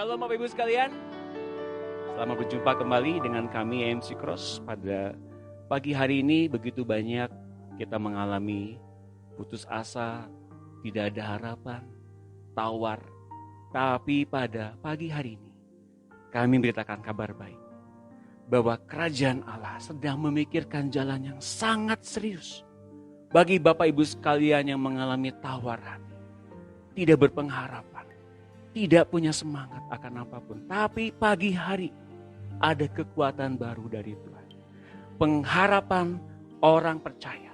Shalom Bapak Ibu sekalian. Selamat berjumpa kembali dengan kami MC Cross. Pada pagi hari ini begitu banyak kita mengalami putus asa, tidak ada harapan, tawar. Tapi pada pagi hari ini kami beritakan kabar baik bahwa kerajaan Allah sedang memikirkan jalan yang sangat serius bagi Bapak Ibu sekalian yang mengalami tawaran, tidak berpengharapan, tidak punya semangat akan apapun. Tapi pagi hari ada kekuatan baru dari Tuhan. Pengharapan orang percaya.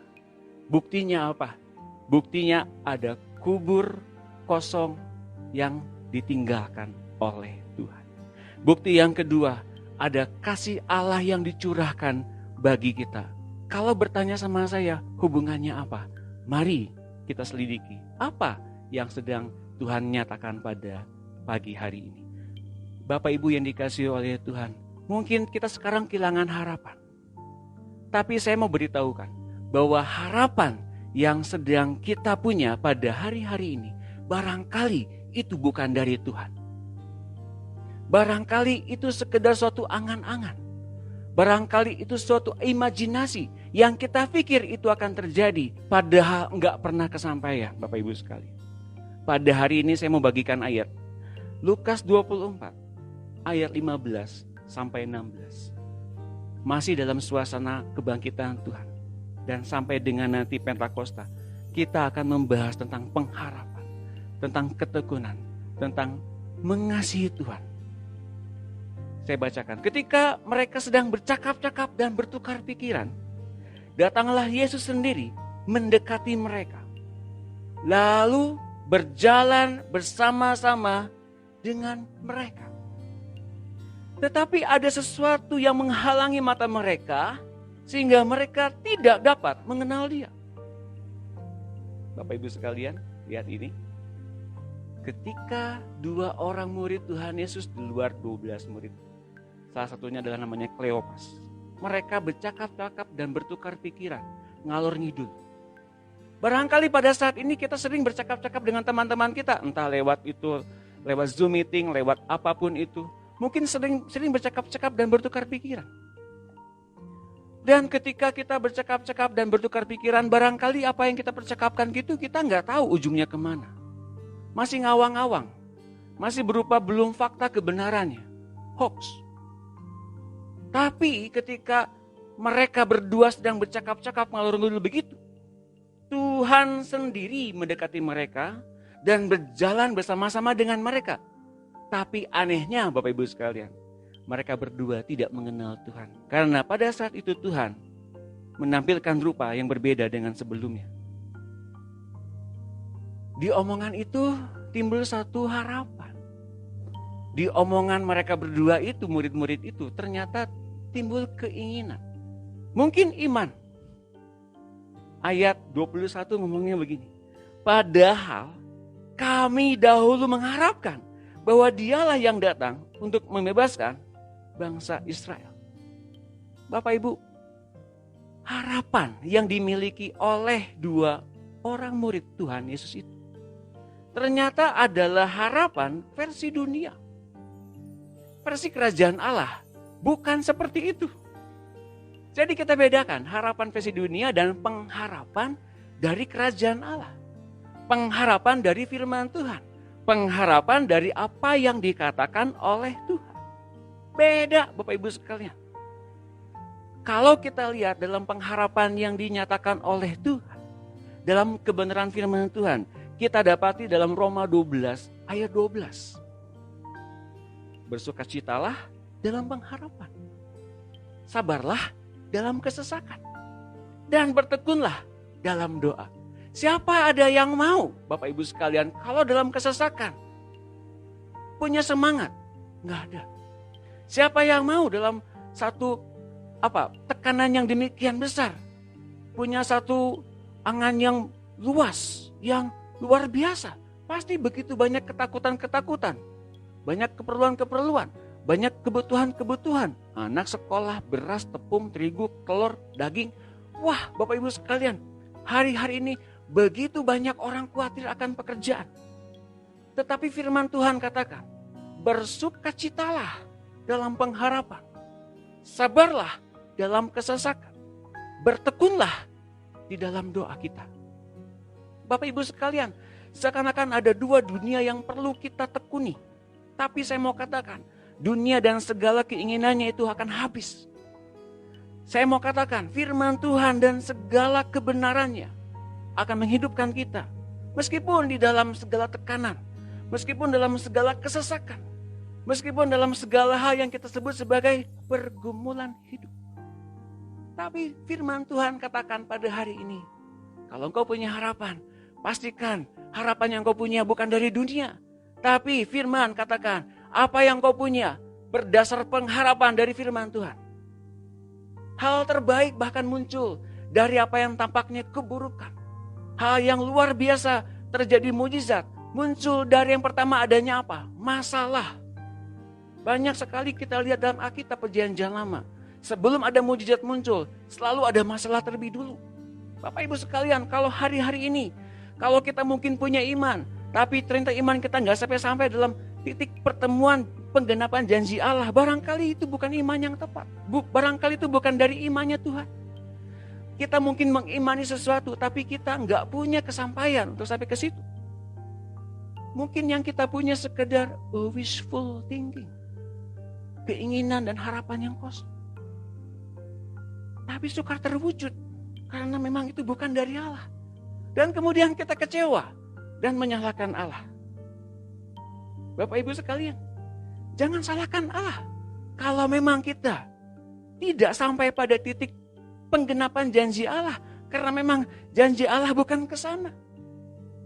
Buktinya apa? Buktinya ada kubur kosong yang ditinggalkan oleh Tuhan. Bukti yang kedua, ada kasih Allah yang dicurahkan bagi kita. Kalau bertanya sama saya, hubungannya apa? Mari kita selidiki. Apa yang sedang Tuhan nyatakan pada pagi hari ini. Bapak Ibu yang dikasihi oleh Tuhan, mungkin kita sekarang kehilangan harapan. Tapi saya mau beritahukan bahwa harapan yang sedang kita punya pada hari-hari ini, barangkali itu bukan dari Tuhan. Barangkali itu sekedar suatu angan-angan. Barangkali itu suatu imajinasi yang kita pikir itu akan terjadi, padahal enggak pernah kesampaian, Bapak Ibu sekalian. Pada hari ini saya mau bagikan ayat Lukas 24 ayat 15 sampai 16. Masih dalam suasana kebangkitan Tuhan. Dan sampai dengan nanti Pentakosta, kita akan membahas tentang pengharapan, tentang ketekunan, tentang mengasihi Tuhan. Saya bacakan. Ketika mereka sedang bercakap-cakap dan bertukar pikiran, datanglah Yesus sendiri mendekati mereka. Lalu berjalan bersama-sama dengan mereka. Tetapi ada sesuatu yang menghalangi mata mereka sehingga mereka tidak dapat mengenal Dia. Bapak Ibu sekalian, lihat ini. Ketika dua orang murid Tuhan Yesus di luar 12 murid, salah satunya adalah namanya Kleopas. Mereka bercakap-cakap dan bertukar pikiran, ngalor ngidul. Barangkali pada saat ini kita sering bercakap-cakap dengan teman-teman kita, entah lewat Zoom meeting, lewat apapun itu. Mungkin sering bercakap-cakap dan bertukar pikiran. Dan ketika kita bercakap-cakap dan bertukar pikiran, barangkali apa yang kita percakapkan gitu kita nggak tahu ujungnya kemana. Masih ngawang-ngawang, masih berupa belum fakta kebenarannya, hoax. Tapi ketika mereka berdua sedang bercakap-cakap ngalor ngidul begitu, Tuhan sendiri mendekati mereka dan berjalan bersama-sama dengan mereka. Tapi anehnya Bapak Ibu sekalian, mereka berdua tidak mengenal Tuhan. Karena pada saat itu Tuhan menampilkan rupa yang berbeda dengan sebelumnya. Di omongan itu timbul satu harapan. Di omongan mereka berdua itu, murid-murid itu, ternyata timbul keinginan. Mungkin iman. Ayat 21 ngomongnya begini. Padahal kami dahulu mengharapkan bahwa Dialah yang datang untuk membebaskan bangsa Israel. Bapak Ibu, harapan yang dimiliki oleh dua orang murid Tuhan Yesus itu ternyata adalah harapan versi dunia. Versi kerajaan Allah bukan seperti itu. Jadi kita bedakan harapan versi dunia dan pengharapan dari kerajaan Allah. Pengharapan dari firman Tuhan. Pengharapan dari apa yang dikatakan oleh Tuhan. Beda Bapak Ibu sekalian. Kalau kita lihat dalam pengharapan yang dinyatakan oleh Tuhan, dalam kebenaran firman Tuhan, kita dapati dalam Roma 12 ayat 12. Bersukacitalah dalam pengharapan. Sabarlah dalam kesesakan. Dan bertekunlah dalam doa. Siapa ada yang mau Bapak Ibu sekalian kalau dalam kesesakan punya semangat? Nggak ada. Siapa yang mau dalam satu tekanan yang demikian besar, punya satu angan yang luas, yang luar biasa, pasti begitu banyak ketakutan-ketakutan, banyak keperluan-keperluan, banyak kebutuhan-kebutuhan, anak sekolah, beras, tepung, terigu, telur, daging. Wah Bapak Ibu sekalian, hari-hari ini begitu banyak orang khawatir akan pekerjaan. Tetapi firman Tuhan katakan bersukacitalah dalam pengharapan, sabarlah dalam kesesakan, bertekunlah di dalam doa kita. Bapak Ibu sekalian, seakan-akan ada dua dunia yang perlu kita tekuni. Tapi saya mau katakan, dunia dan segala keinginannya itu akan habis. Saya mau katakan, firman Tuhan dan segala kebenarannya akan menghidupkan kita. Meskipun di dalam segala tekanan, meskipun dalam segala kesesakan, meskipun dalam segala hal yang kita sebut sebagai pergumulan hidup. Tapi firman Tuhan katakan pada hari ini, kalau engkau punya harapan, pastikan harapan yang kau punya bukan dari dunia. Tapi firman katakan, apa yang kau punya berdasar pengharapan dari firman Tuhan. Hal terbaik bahkan muncul dari apa yang tampaknya keburukan. Hal yang luar biasa terjadi mujizat. Muncul dari yang pertama adanya apa? Masalah. Banyak sekali kita lihat dalam Alkitab Perjanjian Lama. Sebelum ada mujizat muncul, selalu ada masalah terlebih dulu. Bapak Ibu sekalian, kalau hari-hari ini, kalau kita mungkin punya iman, tapi ternyata iman kita nggak sampai-sampai dalam titik pertemuan penggenapan janji Allah, barangkali itu bukan iman yang tepat. Barangkali itu bukan dari imannya Tuhan. Kita mungkin mengimani sesuatu, tapi kita nggak punya kesampaian untuk sampai ke situ. Mungkin yang kita punya sekedar wishful thinking, keinginan dan harapan yang kosong. Tapi sukar terwujud karena memang itu bukan dari Allah. Dan kemudian kita kecewa dan menyalahkan Allah. Bapak Ibu sekalian, jangan salahkan Allah. Kalau memang kita tidak sampai pada titik penggenapan janji Allah, karena memang janji Allah bukan ke sana.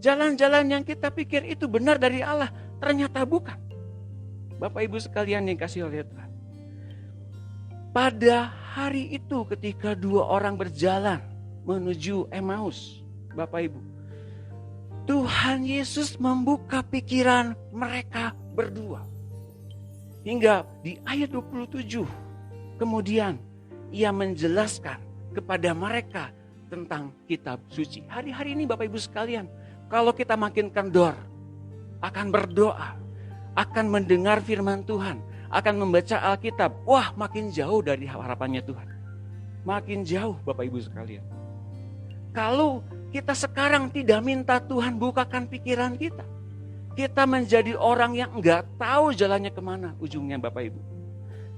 Jalan-jalan yang kita pikir itu benar dari Allah, ternyata bukan. Bapak Ibu sekalian yang kasih oleh Tuhan. Pada hari itu ketika dua orang berjalan menuju Emmaus, Bapak Ibu, Tuhan Yesus membuka pikiran mereka berdua. Hingga di ayat 27, kemudian ia menjelaskan kepada mereka tentang kitab suci. Hari-hari ini Bapak Ibu sekalian, kalau kita makin kendor, akan berdoa, akan mendengar firman Tuhan, akan membaca Alkitab, wah makin jauh dari harapannya Tuhan. Makin jauh Bapak Ibu sekalian. Kalau kita sekarang tidak minta Tuhan bukakan pikiran kita, kita menjadi orang yang enggak tahu jalannya kemana ujungnya Bapak Ibu.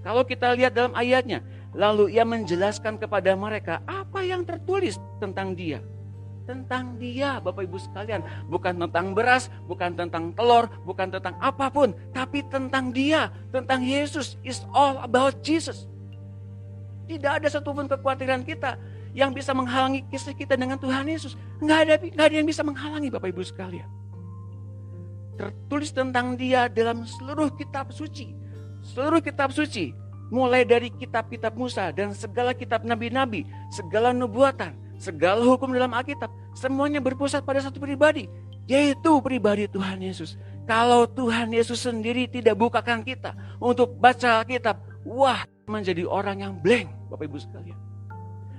Kalau kita lihat dalam ayatnya, lalu ia menjelaskan kepada mereka apa yang tertulis tentang dia. Tentang dia Bapak Ibu sekalian, bukan tentang beras, bukan tentang telur, bukan tentang apapun, tapi tentang dia, tentang Yesus. It's all about Jesus. Tidak ada satupun kekhawatiran kita yang bisa menghalangi kisah kita dengan Tuhan Yesus. Nggak ada yang bisa menghalangi Bapak Ibu sekalian. Tertulis tentang dia dalam seluruh kitab suci. Seluruh kitab suci, mulai dari kitab-kitab Musa dan segala kitab nabi-nabi, segala nubuatan, segala hukum dalam Alkitab, semuanya berpusat pada satu pribadi, yaitu pribadi Tuhan Yesus. Kalau Tuhan Yesus sendiri tidak bukakan kita untuk baca Alkitab, wah, menjadi orang yang blank Bapak Ibu sekalian.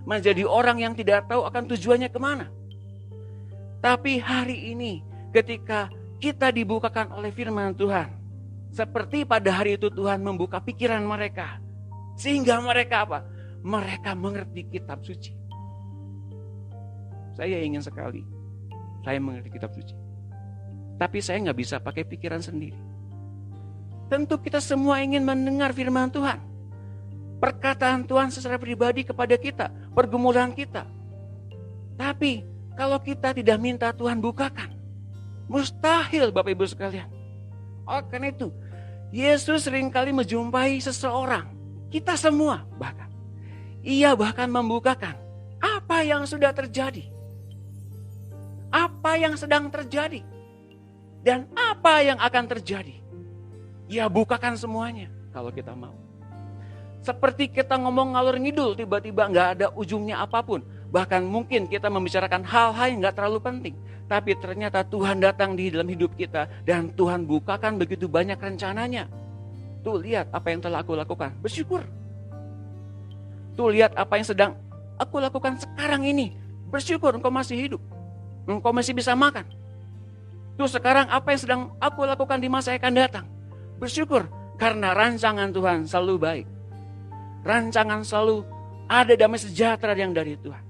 Menjadi orang yang tidak tahu akan tujuannya kemana. Tapi hari ini ketika kita dibukakan oleh firman Tuhan, seperti pada hari itu Tuhan membuka pikiran mereka, sehingga mereka apa? Mereka mengerti kitab suci. Saya ingin sekali saya mengerti kitab suci. Tapi saya nggak bisa pakai pikiran sendiri. Tentu kita semua ingin mendengar firman Tuhan. Perkataan Tuhan secara pribadi kepada kita, pergumulan kita. Tapi kalau kita tidak minta Tuhan bukakan, mustahil Bapak Ibu sekalian. Karena itu, Yesus seringkali menjumpai seseorang, kita semua bahkan. Ia bahkan membukakan apa yang sudah terjadi. Apa yang sedang terjadi. Dan apa yang akan terjadi. Ia bukakan semuanya kalau kita mau. Seperti kita ngomong ngalur ngidul, tiba-tiba gak ada ujungnya apapun. Bahkan mungkin kita membicarakan hal-hal yang gak terlalu penting. Tapi ternyata Tuhan datang di dalam hidup kita. Dan Tuhan bukakan begitu banyak rencananya. Tuh lihat apa yang telah aku lakukan. Bersyukur. Tuh lihat apa yang sedang aku lakukan sekarang ini. Bersyukur engkau masih hidup. Engkau masih bisa makan. Tuh sekarang apa yang sedang aku lakukan di masa yang akan datang. Bersyukur karena rancangan Tuhan selalu baik. Rancangan selalu ada damai sejahtera yang dari Tuhan.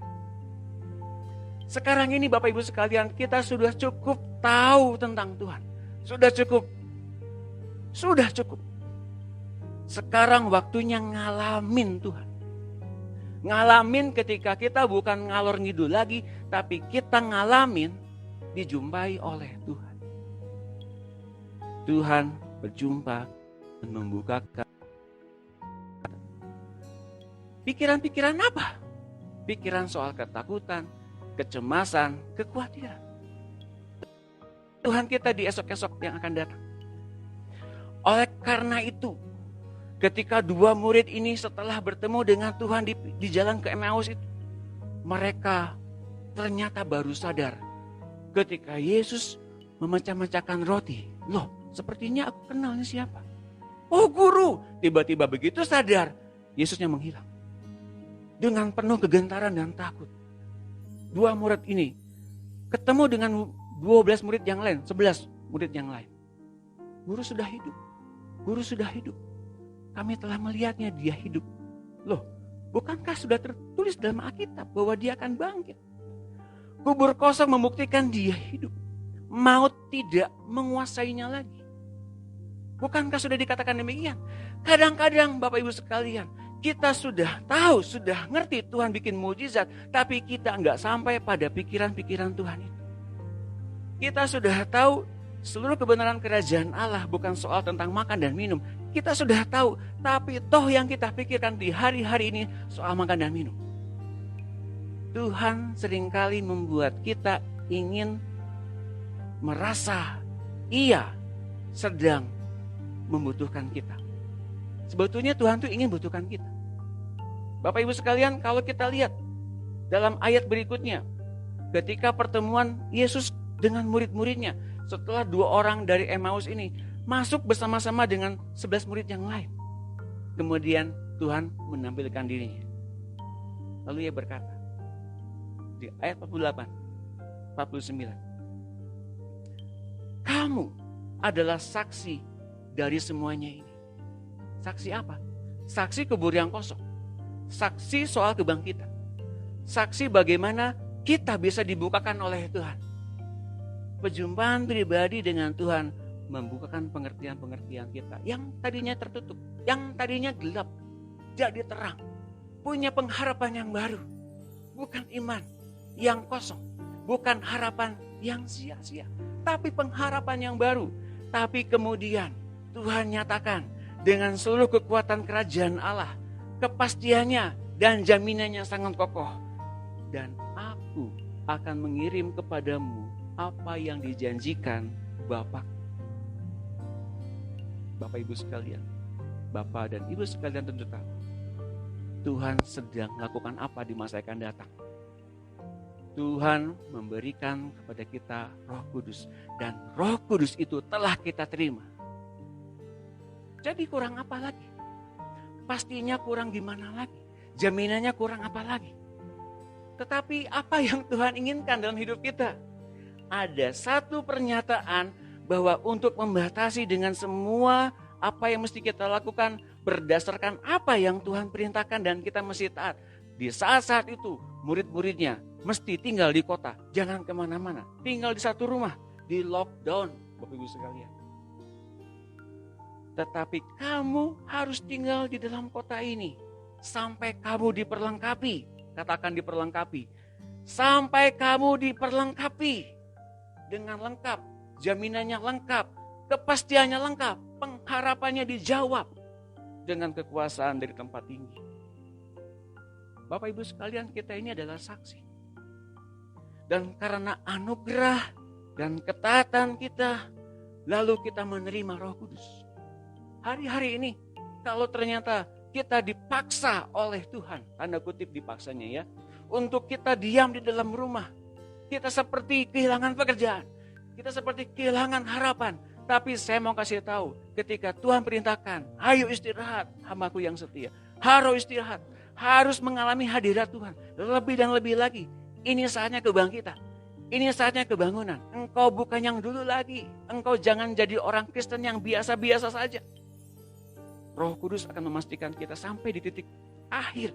Sekarang ini Bapak Ibu sekalian, kita sudah cukup tahu tentang Tuhan. Sudah cukup. Sudah cukup. Sekarang waktunya ngalamin Tuhan. Ngalamin ketika kita bukan ngalor ngidul lagi, tapi kita ngalamin dijumpai oleh Tuhan. Tuhan berjumpa dan membukakan pikiran-pikiran apa? Pikiran soal ketakutan, kecemasan, kekhawatiran. Tuhan kita di esok-esok yang akan datang. Oleh karena itu, ketika dua murid ini setelah bertemu dengan Tuhan di jalan ke Emmaus itu, mereka ternyata baru sadar ketika Yesus memecah-mecahkan roti. Loh, sepertinya aku kenal ini siapa? Oh guru, tiba-tiba begitu sadar, Yesusnya menghilang. Dengan penuh kegentaran dan takut. Dua murid ini ketemu dengan 12 murid yang lain, 11 murid yang lain. Guru sudah hidup, guru sudah hidup. Kami telah melihatnya, dia hidup. Loh, bukankah sudah tertulis dalam Alkitab bahwa dia akan bangkit? Kubur kosong membuktikan dia hidup. Maut tidak menguasainya lagi. Bukankah sudah dikatakan demikian? Kadang-kadang Bapak Ibu sekalian, kita sudah tahu, sudah ngerti Tuhan bikin mujizat, tapi kita nggak sampai pada pikiran-pikiran Tuhan itu. Kita sudah tahu seluruh kebenaran kerajaan Allah bukan soal tentang makan dan minum. Kita sudah tahu, tapi toh yang kita pikirkan di hari-hari ini soal makan dan minum. Tuhan seringkali membuat kita ingin merasa Ia sedang membutuhkan kita. Sebetulnya Tuhan tuh ingin butuhkan kita. Bapak Ibu sekalian, kalau kita lihat dalam ayat berikutnya, ketika pertemuan Yesus dengan murid-muridnya, setelah dua orang dari Emmaus ini masuk bersama-sama dengan 11 murid yang lain. Kemudian Tuhan menampilkan dirinya. Lalu ia berkata, di ayat 48, 49. Kamu adalah saksi dari semuanya ini. Saksi apa? Saksi kubur yang kosong. Saksi soal kebangkitan. Saksi bagaimana kita bisa dibukakan oleh Tuhan. Perjumpaan pribadi dengan Tuhan membukakan pengertian-pengertian kita yang tadinya tertutup, yang tadinya gelap, jadi terang. Punya pengharapan yang baru. Bukan iman yang kosong, bukan harapan yang sia-sia, tapi pengharapan yang baru. Tapi kemudian Tuhan nyatakan dengan seluruh kekuatan kerajaan Allah, kepastiannya dan jaminannya sangat kokoh. Dan aku akan mengirim kepadamu apa yang dijanjikan Bapa. Bapak Ibu sekalian, Bapak dan Ibu sekalian tentu tahu Tuhan sedang melakukan apa di masa yang akan datang. Tuhan memberikan kepada kita Roh Kudus, dan Roh Kudus itu telah kita terima. Jadi kurang apa lagi? Pastinya kurang gimana lagi? Jaminannya kurang apa lagi? Tetapi apa yang Tuhan inginkan dalam hidup kita? Ada satu pernyataan bahwa untuk membatasi dengan semua apa yang mesti kita lakukan berdasarkan apa yang Tuhan perintahkan dan kita mesti taat. Di saat-saat itu murid-muridnya mesti tinggal di kota, jangan kemana-mana. Tinggal di satu rumah, di lockdown Bapak Ibu sekalian. Tetapi kamu harus tinggal di dalam kota ini sampai kamu diperlengkapi. Katakan diperlengkapi. Sampai kamu diperlengkapi dengan lengkap, jaminannya lengkap, kepastiannya lengkap, pengharapannya dijawab dengan kekuasaan dari tempat tinggi. Bapak Ibu sekalian, kita ini adalah saksi. Dan karena anugerah dan ketaatan kita, lalu kita menerima Roh Kudus. Hari-hari ini, kalau ternyata kita dipaksa oleh Tuhan, tanda kutip dipaksanya ya, untuk kita diam di dalam rumah, kita seperti kehilangan pekerjaan, kita seperti kehilangan harapan. Tapi saya mau kasih tahu, ketika Tuhan perintahkan, ayo istirahat, hamba-Ku yang setia, harus istirahat, harus mengalami hadirat Tuhan, lebih dan lebih lagi. Ini saatnya kebangkitan. Ini saatnya kebangunan. Engkau bukan yang dulu lagi. Engkau jangan jadi orang Kristen yang biasa-biasa saja. Roh Kudus akan memastikan kita sampai di titik akhir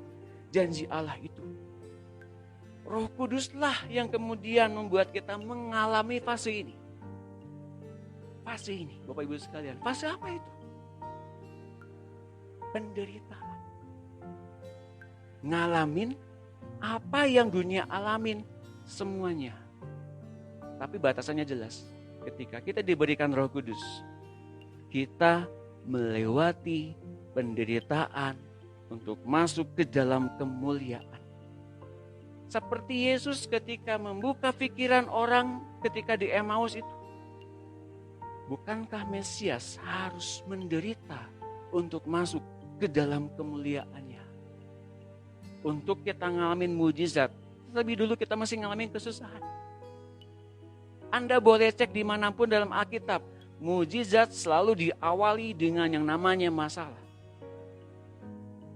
janji Allah itu. Roh Kuduslah yang kemudian membuat kita mengalami fase ini. Fase ini, Bapak Ibu sekalian. Fase apa itu? Penderitaan. Ngalamin apa yang dunia alamin semuanya. Tapi batasannya jelas. Ketika kita diberikan Roh Kudus, kita melewati penderitaan untuk masuk ke dalam kemuliaan. Seperti Yesus ketika membuka pikiran orang ketika di Emmaus itu. Bukankah Mesias harus menderita untuk masuk ke dalam kemuliaannya? Untuk kita ngalamin mujizat, lebih dulu kita masih ngalamin kesusahan. Anda boleh cek dimanapun dalam Alkitab, mujizat selalu diawali dengan yang namanya masalah.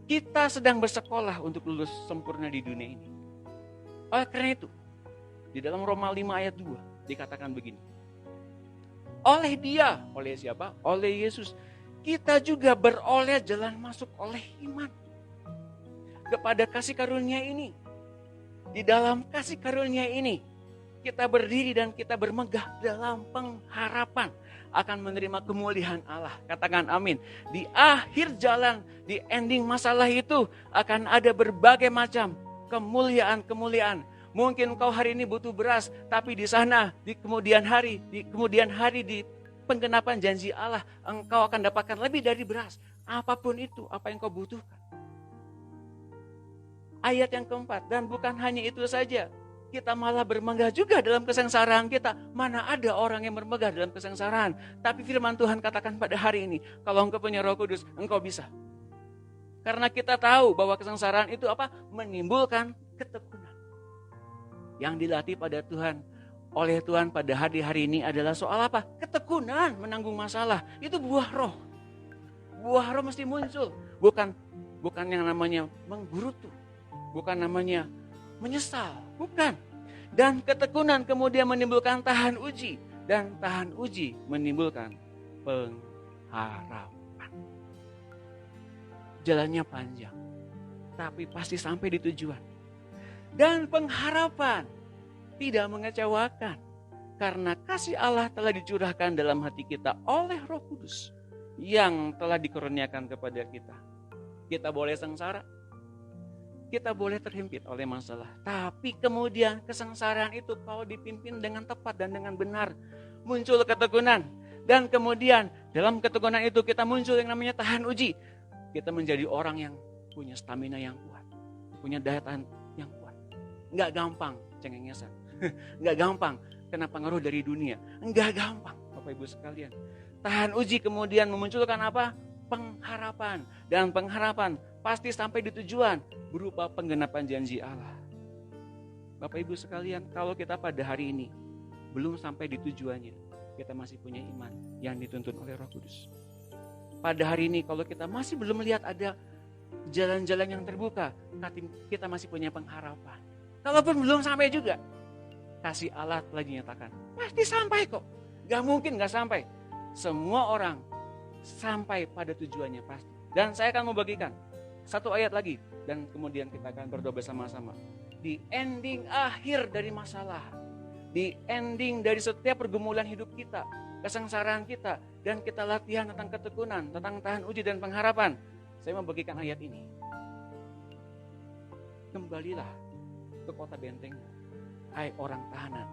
Kita sedang bersekolah untuk lulus sempurna di dunia ini. Oleh karena itu, di dalam Roma 5 ayat 2 dikatakan begini. Oleh dia, oleh siapa? Oleh Yesus. Kita juga beroleh jalan masuk oleh iman. Kepada kasih karunia ini. Di dalam kasih karunia ini, kita berdiri dan kita bermegah dalam pengharapan akan menerima kemuliaan Allah. Katakan amin. Di akhir jalan, di ending masalah itu akan ada berbagai macam kemuliaan-kemuliaan. Mungkin kau hari ini butuh beras, tapi di sana, di kemudian hari di penggenapan janji Allah, engkau akan dapatkan lebih dari beras. Apapun itu, apa yang kau butuhkan. Ayat yang keempat, dan bukan hanya itu saja. Kita malah bermegah juga dalam kesengsaraan kita. Mana ada orang yang bermegah dalam kesengsaraan. Tapi firman Tuhan katakan pada hari ini, kalau engkau punya Roh Kudus, engkau bisa. Karena kita tahu bahwa kesengsaraan itu apa? Menimbulkan ketekunan. Yang dilatih pada Tuhan, oleh Tuhan pada hari-hari ini adalah soal apa? Ketekunan menanggung masalah. Itu buah roh. Buah roh mesti muncul. Bukan yang namanya menggerutu. Bukan namanya menyesal. Bukan. Dan ketekunan kemudian menimbulkan tahan uji. Dan tahan uji menimbulkan pengharapan. Jalannya panjang. Tapi pasti sampai di tujuan. Dan pengharapan tidak mengecewakan. Karena kasih Allah telah dicurahkan dalam hati kita oleh Roh Kudus. Yang telah dikurniakan kepada kita. Kita boleh sengsara. Kita boleh terhimpit oleh masalah. Tapi kemudian kesengsaraan itu kalau dipimpin dengan tepat dan dengan benar. Muncul ketekunan. Dan kemudian dalam ketekunan itu kita muncul yang namanya tahan uji. Kita menjadi orang yang punya stamina yang kuat. Punya daya tahan yang kuat. Enggak gampang cengengesan. Enggak gampang kena pengaruh dari dunia. Enggak gampang Bapak Ibu sekalian. Tahan uji kemudian memunculkan apa? Pengharapan. Dan pengharapan pasti sampai di tujuan berupa penggenapan janji Allah. Bapak Ibu sekalian, kalau kita pada hari ini belum sampai di tujuannya, kita masih punya iman yang dituntun oleh Roh Kudus. Pada hari ini kalau kita masih belum melihat ada jalan-jalan yang terbuka, kita masih punya pengharapan. Kalaupun belum sampai juga, kasih Allah telah dinyatakan. Pasti sampai kok. Gak mungkin gak sampai. Semua orang sampai pada tujuannya pasti. Dan saya akan membagikan satu ayat lagi. Dan kemudian kita akan berdoa bersama-sama. Di ending akhir dari masalah. Di ending dari setiap pergumulan hidup kita. Kesengsaraan kita. Dan kita latihan tentang ketekunan. Tentang tahan uji dan pengharapan. Saya membagikan ayat ini. Kembalilah ke kota benteng, hai orang tahanan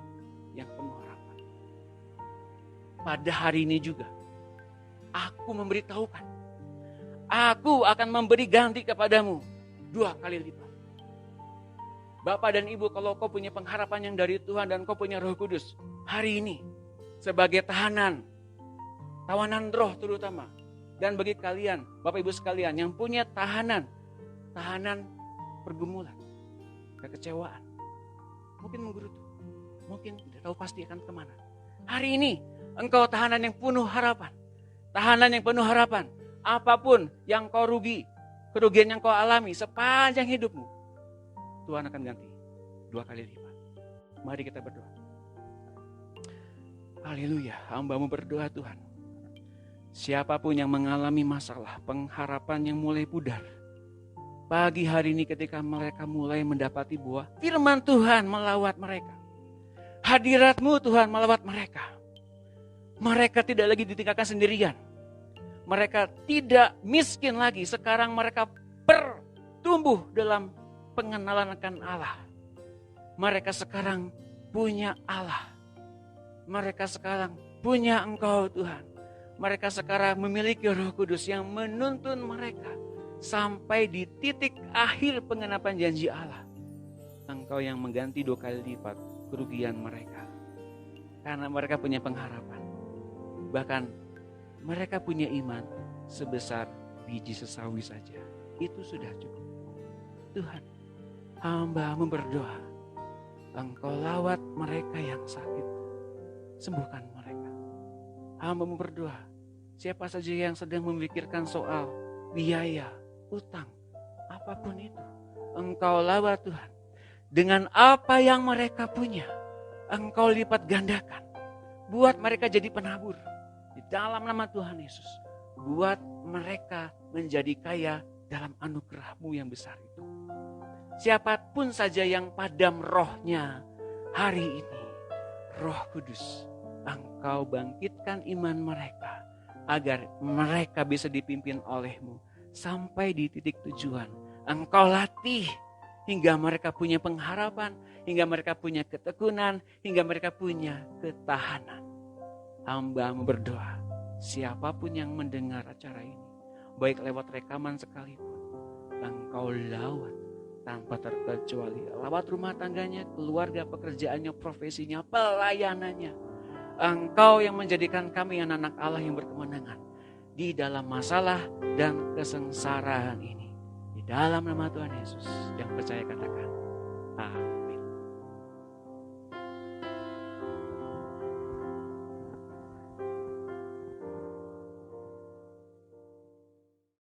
yang penuh harapan. Pada hari ini juga, aku memberitahukan, aku akan memberi ganti kepadamu 2 kali lipat. Bapak dan Ibu, kalau kau punya pengharapan yang dari Tuhan dan kau punya Roh Kudus, hari ini sebagai tahanan roh terutama, dan bagi kalian, Bapak Ibu sekalian yang punya tahanan pergumulan, kekecewaan, mungkin menggerutu, mungkin tidak tahu pasti akan kemana. Hari ini engkau tahanan yang penuh harapan, tahanan yang penuh harapan. Apapun yang kau kerugian yang kau alami sepanjang hidupmu, Tuhan akan ganti 2 kali lipat. Mari kita berdoa. Haleluya, hamba-Mu berdoa Tuhan. Siapapun yang mengalami masalah, pengharapan yang mulai pudar, pagi hari ini ketika mereka mulai mendapati buah firman Tuhan melawat mereka, hadirat-Mu Tuhan melawat mereka. Mereka tidak lagi ditinggalkan sendirian. Mereka tidak miskin lagi. Sekarang mereka bertumbuh dalam pengenalan akan Allah. Mereka sekarang punya Allah. Mereka sekarang punya Engkau Tuhan. Mereka sekarang memiliki Roh Kudus yang menuntun mereka sampai di titik akhir pengenapan janji Allah. Engkau yang mengganti 2 kali lipat kerugian mereka. Karena mereka punya pengharapan. Bahkan mereka punya iman sebesar biji sesawi saja. Itu sudah cukup. Tuhan, hamba-Mu berdoa. Engkau lawat mereka yang sakit. Sembuhkan mereka. Hamba-Mu berdoa. Siapa saja yang sedang memikirkan soal biaya, utang, apapun itu. Engkau lawat Tuhan. Dengan apa yang mereka punya, Engkau lipat gandakan. Buat mereka jadi penabur. Di dalam nama Tuhan Yesus. Buat mereka menjadi kaya dalam anugerah-Mu yang besar itu. Siapapun saja yang padam rohnya hari ini, Roh Kudus, Engkau bangkitkan iman mereka. Agar mereka bisa dipimpin oleh-Mu sampai di titik tujuan. Engkau latih hingga mereka punya pengharapan, hingga mereka punya ketekunan, hingga mereka punya ketahanan. Hamba-Mu berdoa, siapapun yang mendengar acara ini, baik lewat rekaman sekalipun, Engkau lawat tanpa terkecuali. Lawat rumah tangganya, keluarga, pekerjaannya, profesinya, pelayanannya. Engkau yang menjadikan kami anak-anak Allah yang berkemenangan di dalam masalah dan kesengsaraan ini. Di dalam nama Tuhan Yesus yang percaya katakan amin.